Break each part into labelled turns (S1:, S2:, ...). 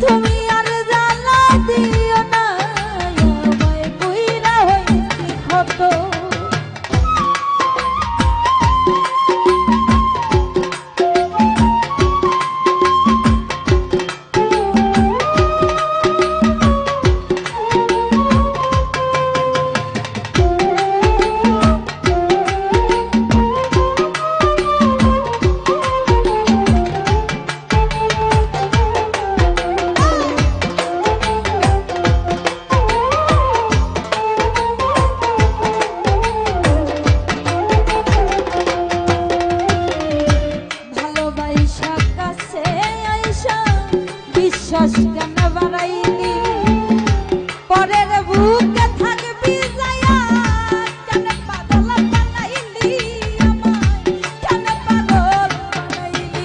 S1: তুমি আর জ্বালা দিও না আমায় কইরা হইছি ক্ষত বিশ্বাস কেন বাড়াইলি পরের বুকে থাকবি যায়া কেন পাগল বানাইলি আমায় কেন পাগল বানাইলি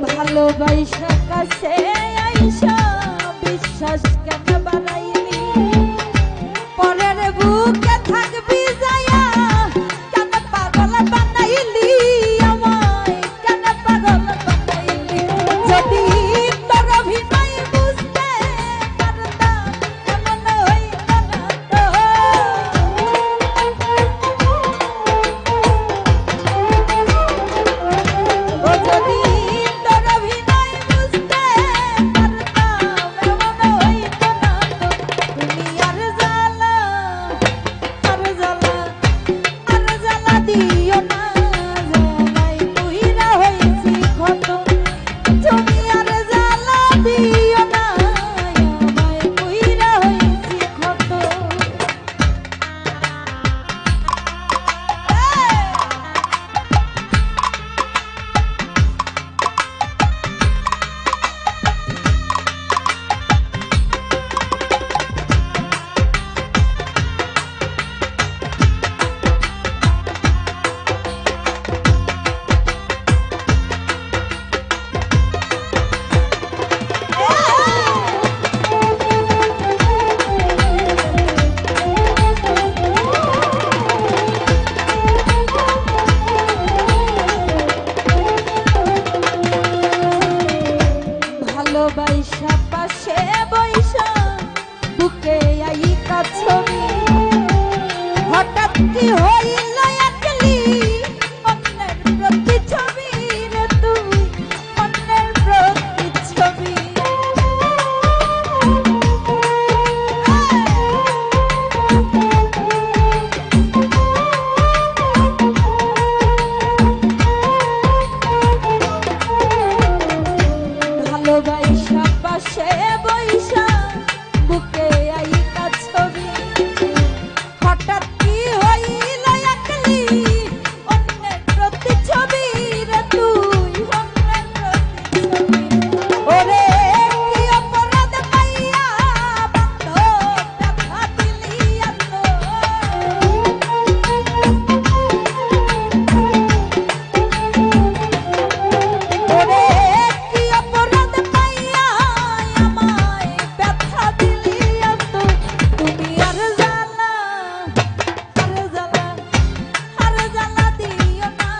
S1: ভালোবাসা কাছে আইসা বিশ্বাস কেন বাড়াইলি পরের বুকে থাকবি যায়া কেন পাগল বানাইলি আমায় কেন পাগল বানাইলি যদি তোর অভিনয় বুঝতে পারতাম এমন হইত না তো ও যদি তোর অভিনয় বুঝতে দিও না জানাই কইরা হইছি ক্ষত তুমি আর জ্বালা দিও না আমায় কইরা হইছি ক্ষত ভালোবাসা পাশে বৈশা বুকে আইকা ছবি হঠাৎ কি হইল একলি অন্যের প্রতি ছবি রে তুই অন্যের প্রতি ছবি ভালোবাসা পাশে বৈশা বুকে আইকা ছবি হঠাৎ কি হইল একলি অন্যের প্রতি ছবি রে তুই অন্যের প্রতি ছবি ওরে কি অপরাধ পাইয়া বন্ধ ব্যথা দিলি এত ওরে কি অপরাধ পাইয়া আমায় ব্যথা দিলি এত তুমি আর জ্বালা দিও না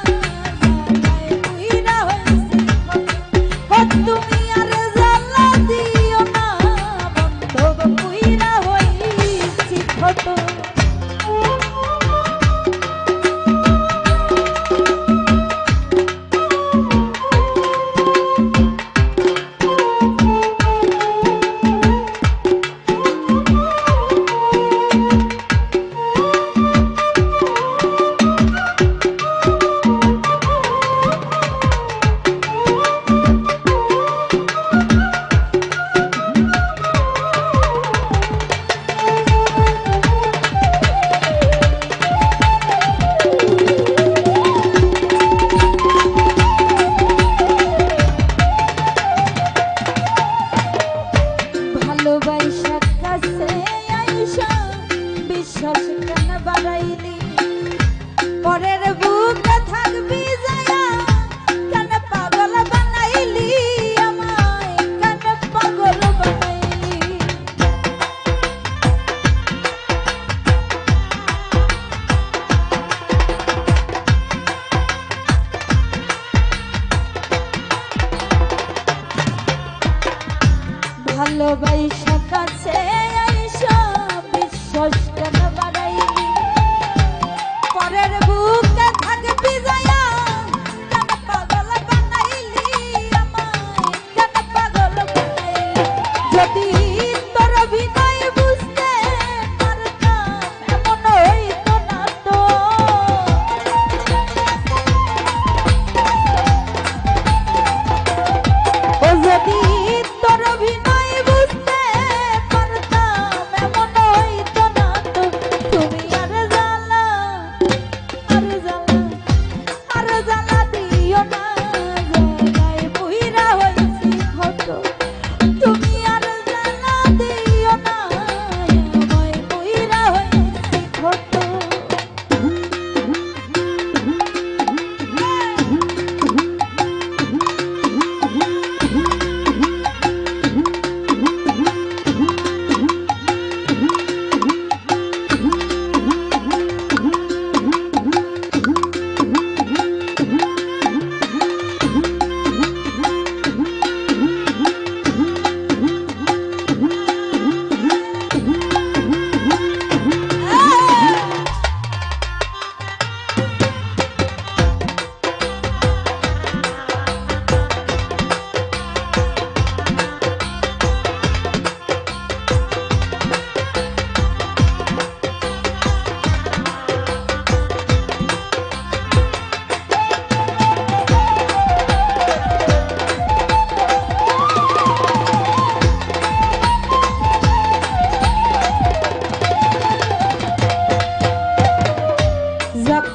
S1: জানাই কইরা হইছি ক্ষত তুমি আর জ্বালা দিও না বন্ধ কইরা হইছি ক্ষত ভালোবাসা কাছে আইসা বিশ্বাস কেন বাড়াইলি পরের বুকে থাকবি যায়া কেন পাগল বানাইলি আমায় কেন পাগল বানাইলি আইসা কাছে আইসা বিশ্বাস কেন বাড়াইলি পরের বুকে থাকবি যায়া কেন পাগল বানাইলি আমায় কেন পাগল বানাইলি যদি তোর অভিনয় বুঝতে পারতাম এমন হইতো না তো ও যদি তোর অভিনয় বুঝতে পারতাম এমন হইতো না তো তুমি আর জ্বালা দিও না জায়গায় বুইরা হইছি ক্ষত তুমি আর জ্বালা দিও না আমায় বুইরা হইছি ক্ষত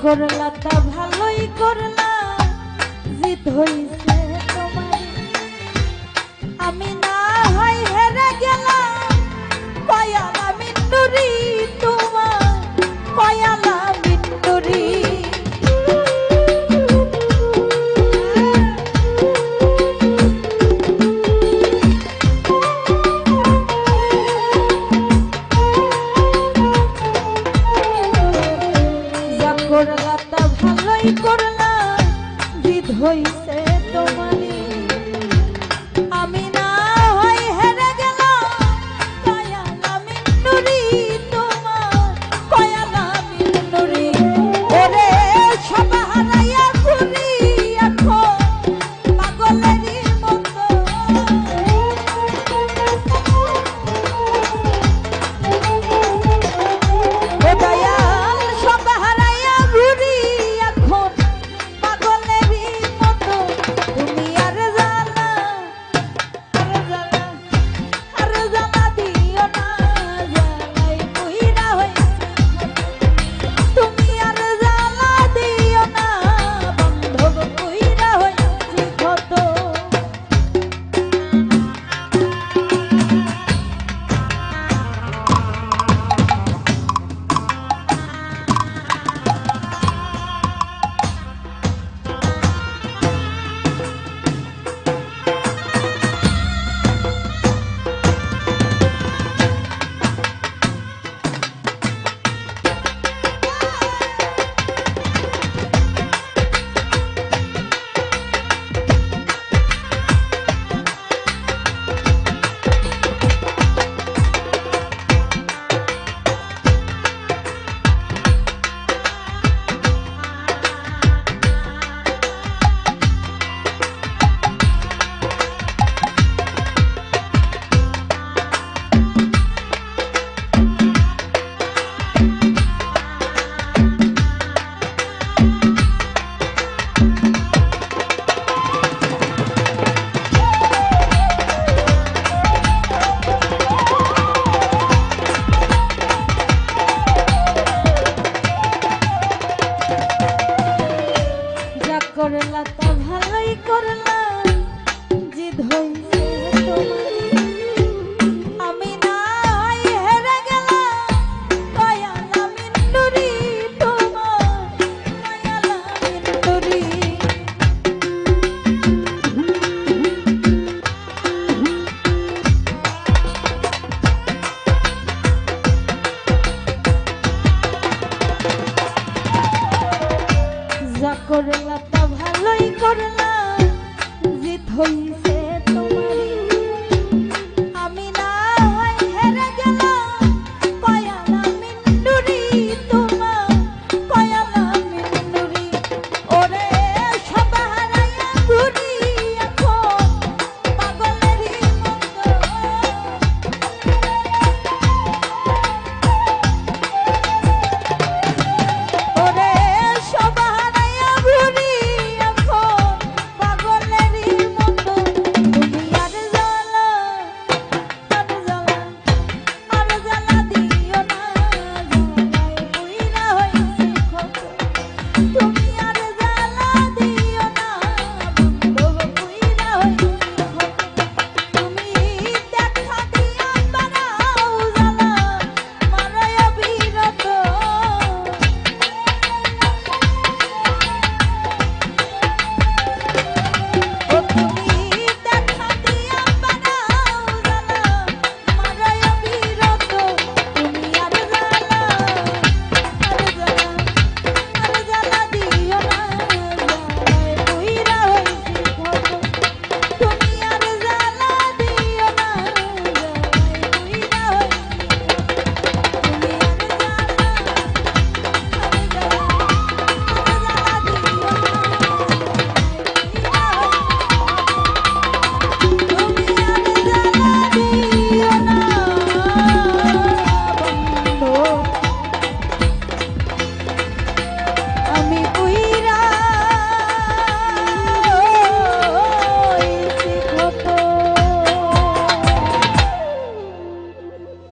S1: করলা তা ভালোই করলা জিত হইছে তোমার আমি না হয় হেরে গেলাম কয়ালা মিন্টুরি তোমার কয়ালা মিন্টুরি করলা তা ভালোই করলা জিত হইছে